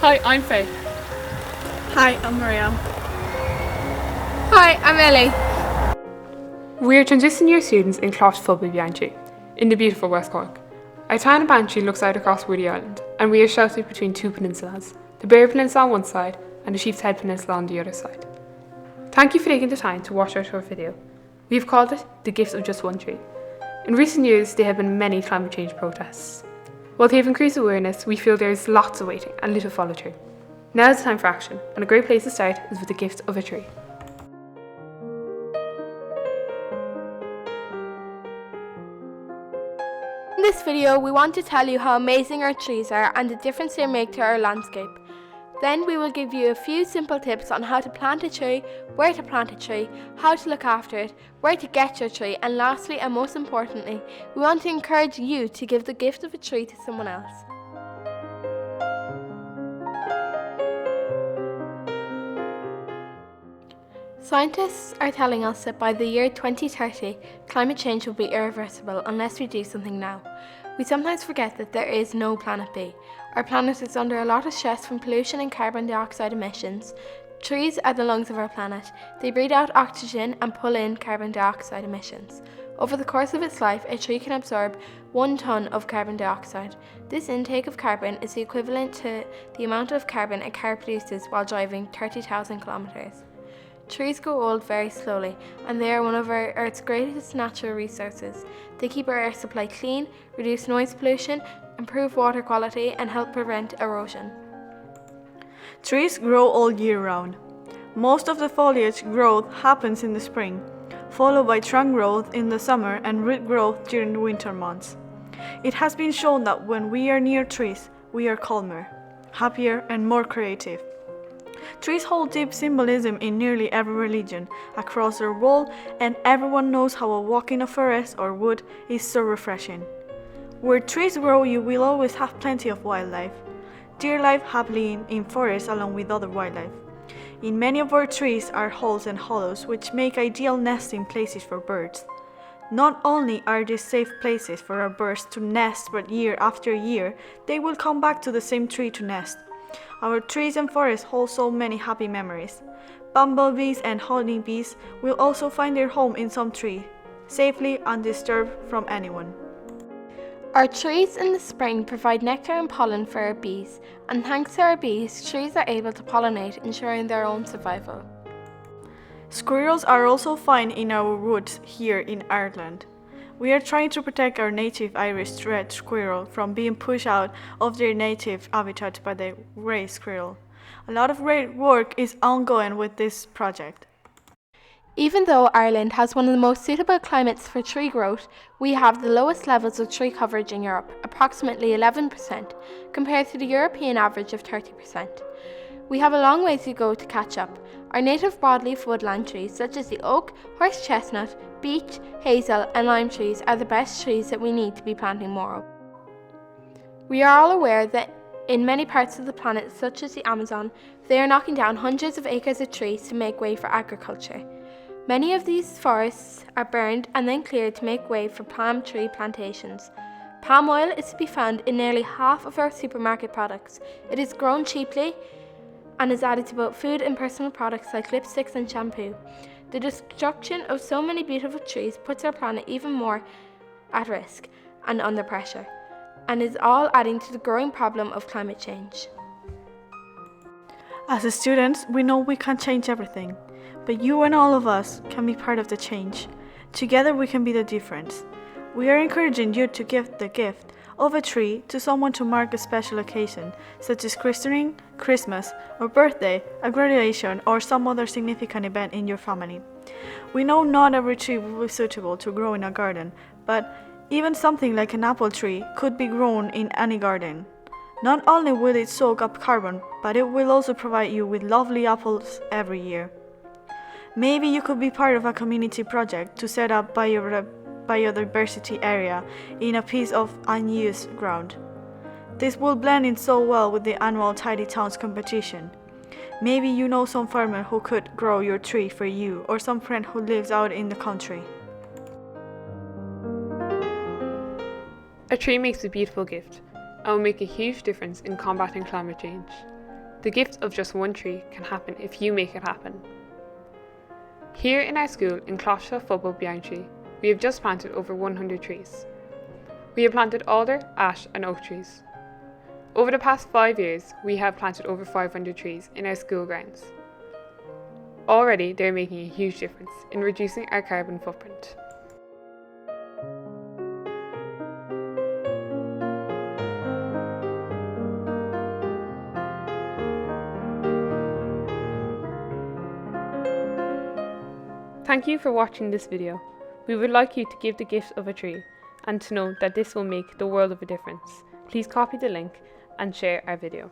Hi, I'm Faye. Hi, I'm Maria. Hi, I'm Ellie. We are transition year students in Closh Fubby Bianchi, in the beautiful West Cork. Our town of Bantry looks out across Woody Island, and we are sheltered between two peninsulas, the Bear Peninsula on one side and the Sheep's Head Peninsula on the other side. Thank you for taking the time to watch our short video. We have called it The Gift of Just One Tree. In recent years, there have been many climate change protests. While they have increased awareness, we feel there is lots of waiting and little follow through. Now is the time for action, and a great place to start is with the gift of a tree. In this video, we want to tell you how amazing our trees are and the difference they make to our landscape. Then we will give you a few simple tips on how to plant a tree, where to plant a tree, how to look after it, where to get your tree, and lastly and most importantly, we want to encourage you to give the gift of a tree to someone else. Scientists are telling us that by the year 2030, climate change will be irreversible unless we do something now. We sometimes forget that there is no planet B. Our planet is under a lot of stress from pollution and carbon dioxide emissions. Trees are the lungs of our planet. They breathe out oxygen and pull in carbon dioxide emissions. Over the course of its life, a tree can absorb 1 ton of carbon dioxide. This intake of carbon is the equivalent to the amount of carbon a car produces while driving 30,000 kilometers. Trees grow old very slowly, and they are one of our Earth's greatest natural resources. They keep our air supply clean, reduce noise pollution, improve water quality, and help prevent erosion. Trees grow all year round. Most of the foliage growth happens in the spring, followed by trunk growth in the summer and root growth during the winter months. It has been shown that when we are near trees, we are calmer, happier, and more creative. Trees hold deep symbolism in nearly every religion across the world, and everyone knows how a walk in a forest or wood is so refreshing. Where trees grow, you will always have plenty of wildlife. Deer live happily in forests along with other wildlife. In many of our trees are holes and hollows which make ideal nesting places for birds. Not only are these safe places for our birds to nest, but year after year, they will come back to the same tree to nest. Our trees and forests hold so many happy memories. Bumblebees and honeybees will also find their home in some tree, safely undisturbed from anyone. Our trees in the spring provide nectar and pollen for our bees, and thanks to our bees, trees are able to pollinate, ensuring their own survival. Squirrels are also found in our woods here in Ireland. We are trying to protect our native Irish red squirrel from being pushed out of their native habitat by the grey squirrel. A lot of great work is ongoing with this project. Even though Ireland has one of the most suitable climates for tree growth, we have the lowest levels of tree coverage in Europe, approximately 11%, compared to the European average of 30%. We have a long way to go to catch up. Our native broadleaf woodland trees such as the oak, horse chestnut, beech, hazel and lime trees are the best trees that we need to be planting more of. We are all aware that in many parts of the planet such as the Amazon, they are knocking down hundreds of acres of trees to make way for agriculture. Many of these forests are burned and then cleared to make way for palm tree plantations. Palm oil is to be found in nearly half of our supermarket products. It is grown cheaply and is added to both food and personal products like lipsticks and shampoo. The destruction of so many beautiful trees puts our planet even more at risk and under pressure, and is all adding to the growing problem of climate change. As students, we know we can't change everything, but you and all of us can be part of the change. Together we can be the difference. We are encouraging you to give the gift of a tree to someone to mark a special occasion, such as christening, Christmas, or birthday, a graduation, or some other significant event in your family. We know not every tree will be suitable to grow in a garden, but even something like an apple tree could be grown in any garden. Not only will it soak up carbon, but it will also provide you with lovely apples every year. Maybe you could be part of a community project to set up biodiversity area in a piece of unused ground. This will blend in so well with the annual Tidy Towns competition. Maybe you know some farmer who could grow your tree for you, or some friend who lives out in the country. A tree makes a beautiful gift and will make a huge difference in combating climate change. The gift of just one tree can happen if you make it happen. Here in our school in Closhel Fubbo Bianchi, we have just planted over 100 trees. We have planted alder, ash and oak trees. Over the past 5 years, we have planted over 500 trees in our school grounds. Already, they are making a huge difference in reducing our carbon footprint. Thank you for watching this video. We would like you to give the gift of a tree and to know that this will make the world of a difference. Please copy the link and share our video.